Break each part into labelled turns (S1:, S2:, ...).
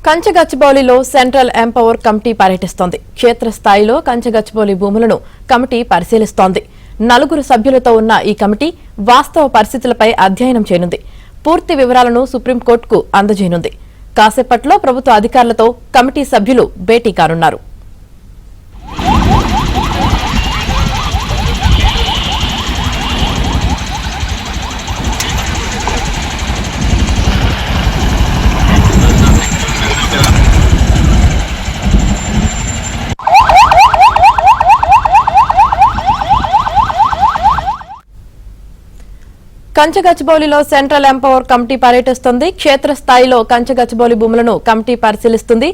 S1: కంచగచ్చిబౌలిలో central empower committee పర్యటిస్తోంది. క్షేత్రస్థాయిలో కంచగచ్చిబౌలి భూములను committee పరిశీలిస్తోంది. 4 సభ్యులతో ఉన్న ఈ కమిటీ వాస్తవ పరిస్థితులపై అధ్యయనం చేయనుంది. పూర్తి వివరాలను సుప్రీంకోర్టుకు అందజేయనుంది. కాసేపట్లో ప్రభుత్వ అధికారులతో కమిటీ సభ్యులు భేటీ కానున్నారు. కంచగచ్చిబౌలిలో సెంట్రల్ ఎంపవర్ కమిటీ పర్యటిస్తోంది. క్షేత్రస్థాయిలో కంచగచ్చిబౌలి భూములను కమిటీ పరిశీలిస్తుంది.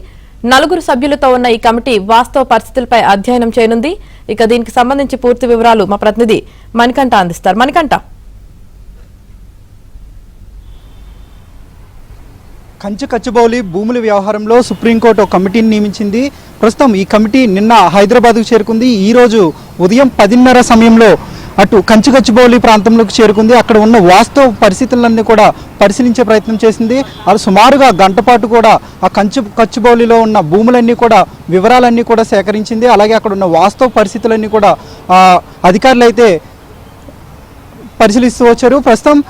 S1: 4 సభ్యులతో ఉన్న ఈ కమిటీ వాస్తవ పరిస్థితులపై అధ్యయనం చేయనుంది. ఇక దీనికి సంబంధించి పూర్తి వివరాలు మా ప్రతినిధి మణికంఠ అందిస్తారు. మణికంఠ,
S2: కంచగచ్చిబౌలి భూముల వ్యవహారంలో సుప్రీంకోర్టు ఒక కమిటీని నియమించింది. ప్రస్తుతం ఈ కమిటీ నిన్న హైదరాబాద్కు చేరుకుంది. ఈ రోజు ఉదయం 10:30 సమయంలో అటు కంచగచ్చిబౌలి ప్రాంతంలోకి చేరుకుంది. అక్కడ ఉన్న వాస్తవ పరిస్థితులన్నీ కూడా పరిశీలించే ప్రయత్నం చేసింది. అది సుమారుగా గంట పాటు కూడా ఆ కంచగచ్చిబౌలిలో ఉన్న భూములన్నీ కూడా వివరాలన్నీ కూడా సేకరించింది. అలాగే అక్కడ ఉన్న వాస్తవ పరిస్థితులన్నీ కూడా అధికారులు అయితే పరిశీలిస్తూ వచ్చారు. ప్రస్తుతం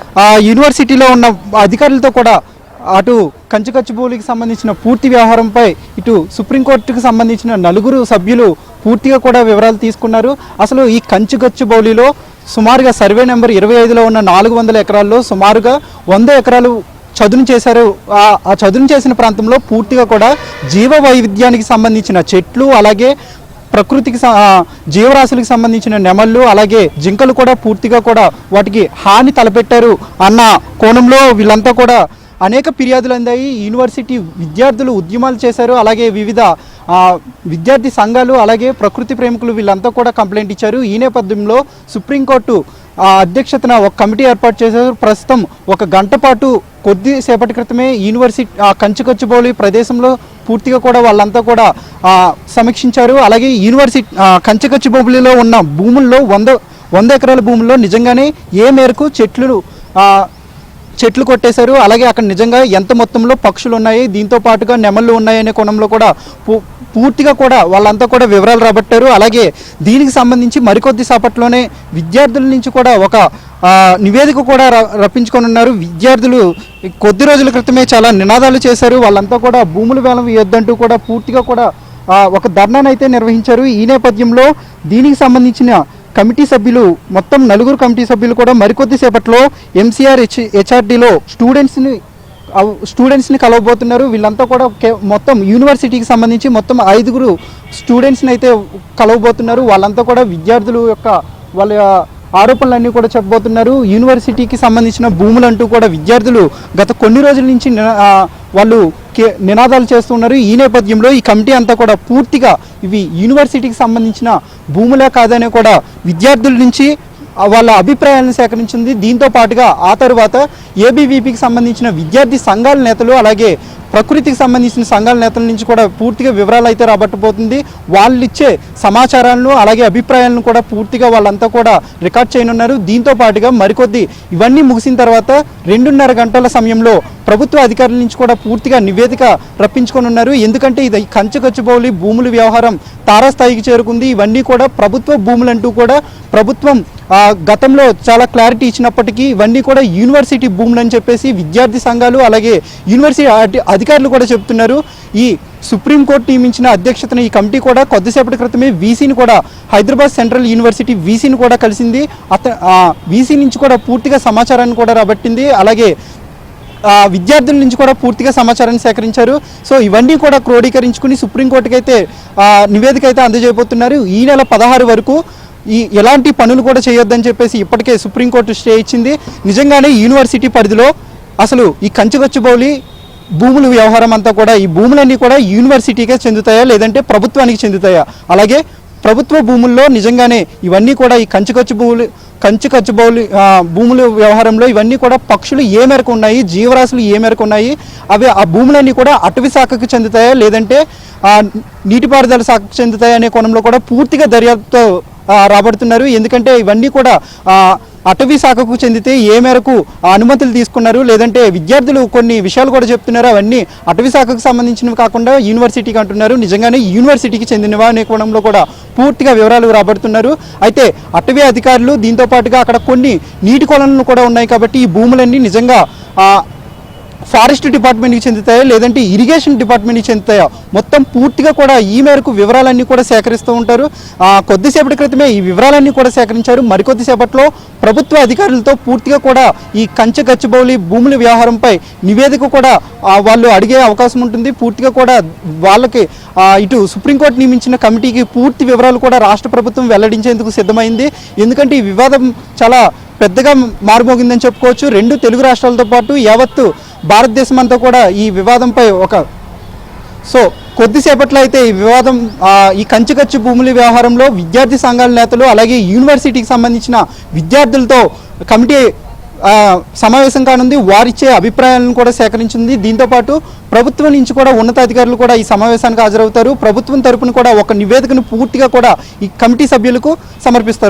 S2: యూనివర్సిటీలో ఉన్న అధికారులతో కూడా అటు కంచగచ్చిబౌలికి సంబంధించిన పూర్తి వ్యవహారంపై ఇటు సుప్రీంకోర్టుకు సంబంధించిన 4 సభ్యులు పూర్తిగా కూడా వివరాలు తీసుకున్నారు. అసలు ఈ కంచగచ్చిబౌలిలో సుమారుగా సర్వే నెంబర్ 25లో ఉన్న 400 ఎకరాల్లో సుమారుగా 100 ఎకరాలు చదును చేశారు. ఆ చదును చేసిన ప్రాంతంలో పూర్తిగా కూడా జీవ వైవిధ్యానికి సంబంధించిన చెట్లు, అలాగే ప్రకృతికి జీవరాశులకు సంబంధించిన నెమళ్ళు, అలాగే జింకలు కూడా పూర్తిగా కూడా వాటికి హాని తలపెట్టారు అన్న కోణంలో వీళ్ళంతా కూడా అనేక ఫిర్యాదులు అందాయి. యూనివర్సిటీ విద్యార్థులు ఉద్యమాలు చేశారు. అలాగే వివిధ విద్యార్థి సంఘాలు, అలాగే ప్రకృతి ప్రేమికులు వీళ్ళంతా కూడా కంప్లైంట్ ఇచ్చారు. ఈ నేపథ్యంలో సుప్రీంకోర్టు అధ్యక్షతన ఒక కమిటీ ఏర్పాటు చేశారు. ప్రస్తుతం ఒక గంట పాటు కొద్దిసేపటి క్రితమే యూనివర్సిటీ కంచగచ్చిబౌలి ప్రదేశంలో పూర్తిగా కూడా వాళ్ళంతా కూడా సమీక్షించారు. అలాగే యూనివర్సిటీ కంచగచ్చిబౌలిలో ఉన్న భూముల్లో 100 ఎకరాల భూముల్లో నిజంగానే ఏ మేరకు చెట్లు కొట్టేశారు, అలాగే అక్కడ నిజంగా ఎంత మొత్తంలో పక్షులు ఉన్నాయి, దీంతో పాటుగా నెమళ్ళు ఉన్నాయనే కోణంలో కూడా పూర్తిగా కూడా వాళ్ళంతా కూడా వివరాలు రాబట్టారు. అలాగే దీనికి సంబంధించి మరికొద్ది సేపట్లోనే విద్యార్థుల నుంచి కూడా ఒక నివేదిక కూడా రప్పించుకొని ఉన్నారు. విద్యార్థులు కొద్ది రోజుల క్రితమే చాలా నినాదాలు చేశారు. వాళ్ళంతా కూడా భూముల వేలం ఇవ్వద్దంటూ కూడా పూర్తిగా కూడా ఒక ధర్నానైతే నిర్వహించారు. ఈ నేపథ్యంలో దీనికి సంబంధించిన కమిటీ సభ్యులు మొత్తం 4 కమిటీ సభ్యులు కూడా మరికొద్ది సేపట్లో ఎంసీఆర్ హెచ్ఆర్డీలో స్టూడెంట్స్ని కలవబోతున్నారు. వీళ్ళంతా కూడా మొత్తం యూనివర్సిటీకి సంబంధించి మొత్తం 5 స్టూడెంట్స్ని అయితే కలవబోతున్నారు. వాళ్ళంతా కూడా విద్యార్థులు యొక్క వాళ్ళ ఆరోపణలన్నీ కూడా చెప్పబోతున్నారు. యూనివర్సిటీకి సంబంధించిన భూములంటూ కూడా విద్యార్థులు గత కొన్ని రోజుల నుంచి వాళ్ళు నినాదాలు చేస్తున్నారు. ఈ నేపథ్యంలో ఈ కమిటీ అంతా కూడా పూర్తిగా ఇవి యూనివర్సిటీకి సంబంధించిన భూములే కాదనే కూడా విద్యార్థుల నుంచి వాళ్ళ అభిప్రాయాలను సేకరించింది. దీంతో పాటుగా ఆ తర్వాత ఏబీవీపీకి సంబంధించిన విద్యార్థి సంఘాల నేతలు, అలాగే ప్రకృతికి సంబంధించిన సంఘాల నేతల నుంచి కూడా పూర్తిగా వివరాలు అయితే రాబట్టబోతుంది. వాళ్ళు ఇచ్చే సమాచారాలను, అలాగే అభిప్రాయాలను కూడా పూర్తిగా వాళ్ళంతా కూడా రికార్డ్ చేయనున్నారు. దీంతో పాటుగా మరికొద్ది ఇవన్నీ ముగిసిన తర్వాత 2:30 గంటల సమయంలో ప్రభుత్వ అధికారుల నుంచి కూడా పూర్తిగా నివేదిక రప్పించుకొని ఉన్నారు. ఎందుకంటే ఇది కంచగచ్చిబౌలి భూముల వ్యవహారం తారాస్థాయికి చేరుకుంది. ఇవన్నీ కూడా ప్రభుత్వ భూములంటూ కూడా ప్రభుత్వం గతంలో చాలా క్లారిటీ ఇచ్చినప్పటికీ ఇవన్నీ కూడా యూనివర్సిటీ భూములు అని చెప్పేసి విద్యార్థి సంఘాలు, అలాగే యూనివర్సిటీ అధికారులు కూడా చెప్తున్నారు. ఈ సుప్రీంకోర్టు నియమించిన అధ్యక్షతన ఈ కమిటీ కూడా కొద్దిసేపటి క్రితమే వీసీని కూడా, హైదరాబాద్ సెంట్రల్ యూనివర్సిటీ వీసీని కూడా కలిసింది. వీసీ నుంచి కూడా పూర్తిగా సమాచారాన్ని కూడా రాబట్టింది. అలాగే విద్యార్థుల నుంచి కూడా పూర్తిగా సమాచారాన్ని సేకరించారు. సో ఇవన్నీ కూడా క్రోడీకరించుకుని సుప్రీంకోర్టుకి అయితే నివేదిక అయితే అందజేయబోతున్నారు. ఈ నెల 16 వరకు ఎలాంటి పనులు కూడా చేయొద్దని చెప్పేసి ఇప్పటికే సుప్రీంకోర్టు స్టే ఇచ్చింది. నిజంగానే యూనివర్సిటీ పరిధిలో అసలు ఈ కంచగచ్చిబౌలి భూముల వ్యవహారం అంతా కూడా, ఈ భూములన్నీ కూడా యూనివర్సిటీకే చెందుతాయా లేదంటే ప్రభుత్వానికి చెందుతాయా, అలాగే ప్రభుత్వ భూముల్లో నిజంగానే ఇవన్నీ కూడా ఈ కంచగచ్చిబౌలి భూముల వ్యవహారంలో ఇవన్నీ కూడా పక్షులు ఏ మేరకు ఉన్నాయి, జీవరాశులు ఏ మేరకు ఉన్నాయి, అవి ఆ భూములన్నీ కూడా అటవీ శాఖకు చెందుతాయా లేదంటే నీటిపారుదల శాఖకు చెందుతాయా అనే కోణంలో కూడా పూర్తిగా దర్యాప్తు రాబడుతున్నారు. ఎందుకంటే ఇవన్నీ కూడా అటవీ శాఖకు చెందితే ఏ మేరకు అనుమతులు తీసుకున్నారు, లేదంటే విద్యార్థులు కొన్ని విషయాలు కూడా చెప్తున్నారు, అవన్నీ అటవీ శాఖకు సంబంధించినవి కాకుండా యూనివర్సిటీకి అంటున్నారు. నిజంగానే యూనివర్సిటీకి చెందినవా అనే కోణంలో కూడా పూర్తిగా వివరాలు రాబడుతున్నారు. అయితే అటవీ అధికారులు దీంతో పాటుగా అక్కడ కొన్ని నీటి కొలనులు కూడా ఉన్నాయి కాబట్టి ఈ భూములన్నీ నిజంగా ఫారెస్ట్ డిపార్ట్మెంట్కి చెందుతాయో లేదంటే ఇరిగేషన్ డిపార్ట్మెంట్కి చెందుతాయో మొత్తం పూర్తిగా కూడా ఈ మేరకు వివరాలన్నీ కూడా సేకరిస్తూ ఉంటారు. కొద్దిసేపటి క్రితమే ఈ వివరాలన్నీ కూడా సేకరించారు. మరికొద్దిసేపట్లో ప్రభుత్వ అధికారులతో పూర్తిగా కూడా ఈ కంచె గచ్చిబౌలి భూముల వ్యవహారంపై నివేదిక కూడా వాళ్ళు అడిగే అవకాశం ఉంటుంది. పూర్తిగా కూడా వాళ్ళకి ఇటు సుప్రీంకోర్టు నియమించిన కమిటీకి పూర్తి వివరాలు కూడా రాష్ట్ర ప్రభుత్వం వెల్లడించేందుకు సిద్ధమైంది. ఎందుకంటే ఈ వివాదం చాలా పెద్దగా మారుమోగిందని చెప్పుకోవచ్చు. రెండు తెలుగు రాష్ట్రాలతో పాటు యావత్తు భారతదేశం అంతా కూడా ఈ వివాదంపై కొద్దిసేపట్లో అయితే ఈ వివాదం ఈ కంచికచ్చు భూముల వ్యవహారంలో విద్యార్థి సంఘాల నేతలు అలాగే యూనివర్సిటీకి సంబంధించిన విద్యార్థులతో కమిటీ సమావేశం కానుంది. వారిచ్చే అభిప్రాయాలను కూడా సేకరించింది. దీంతోపాటు ప్రభుత్వం నుంచి కూడా ఉన్నతాధికారులు కూడా ఈ సమావేశానికి హాజరవుతారు. ప్రభుత్వం తరపున కూడా ఒక నివేదికను పూర్తిగా కూడా ఈ కమిటీ సభ్యులకు సమర్పిస్తారు.